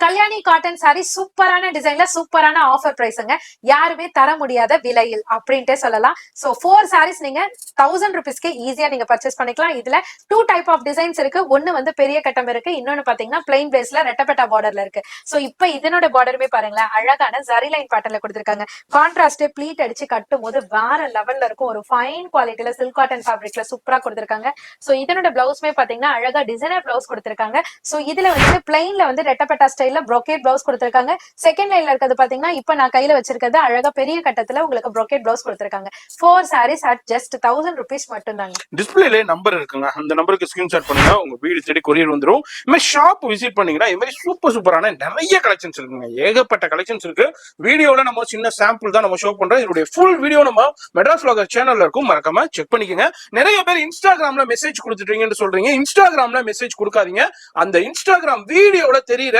Kalyani cotton sorry சூப்பரான டிசைன்ல சூப்பரான ஆஃபர் பிரைஸ்ங்க, யாருமே தர முடியாத விலையில் அப்படின்ட்டே சொல்லலாம். சோ 4 சாரீஸ் நீங்க 1000 ருபீஸ்க்கு ஈஸியா நீங்க பர்ச்சேஸ் பண்ணிக்கலாம். இதுல 2 டைப் ஆஃப் டிசைன்ஸ் இருக்கு. ஒன்னு வந்து பெரிய கட்டம் இருக்கு, இன்னொன்னு பாத்தீங்கன்னா பிளைன் பேஸ்ல ரெட்டப்பட்டா பார்டர்ல இருக்கு. சோ இப்ப இதனோட பார்டருமே பாருங்களேன், அழகான ஜரி லைன் பேட்டர்ன்ல கொடுத்திருக்காங்க. கான்ட்ராஸ்ட் ப்ளீட் அடிச்சு கட்டும் போது வேற லெவல்ல இருக்கும். ஒரு ஃபைன் குவாலிட்டியில சில்க் காட்டன் ஃபேப்ரிக்ல சூப்பரா கொடுத்திருக்காங்க. சோ இதனோட பிளவுஸ்மே பாத்தீங்கன்னா அழகா டிசைனர் பிளவுஸ் கொடுத்திருக்காங்க. சோ இதுல வந்து பிளைன்ல வந்து ரெட்டப்பட்டா ஸ்டைல்ல ப்ரோகேட் பிளவுஸ் கொடுத்திருக்காங்க. செகண்ட் லைன்ல இருக்கிறது பாத்தீங்கன்னா இப்ப நான் கையில வச்சிருக்கிறது அழகா பெரிய கட்டத்துல உங்களுக்கு ப்ரோகேட் பிளவுஸ் கொடுத்திருக்காங்க. 4 சாரீஸ் அட் ஜஸ்ட் 1000 ருபீஸ் மட்டும் தாங்க. டிஸ்பிளேல நம்பர் இருக்குங்க, அந்த நம்பருக்கு ஸ்கிரீன்ஷாட் பண்ணுங்க, உங்க வீடு தேடி கொரியர் வந்துரும். இந்த ஷாப் விசிட் பண்ணீங்கன்னா இந்த மாதிரி சூப்பரான நிறைய கலெக்ஷன்ஸ் இருக்குங்க, ஏகப்பட்ட கலெக்ஷன்ஸ் இருக்கு. வீடியோல நம்ம சின்ன சாம்பிள் தான் நம்ம ஷோ பண்றோம். இதோட ஃபுல் வீடியோ நம்ம மெட்ராஸ் vlogger சேனல்ல இருக்கும், மறக்காம செக் பண்ணிக்கங்க. நிறைய பேர் இன்ஸ்டாகிராம்ல மெசேஜ் கொடுத்துட்டீங்கன்னு சொல்றீங்க. இன்ஸ்டாகிராம்ல மெசேஜ் கொடுக்காதீங்க, அந்த இன்ஸ்டாகிராம் வீடியோல தெரியுற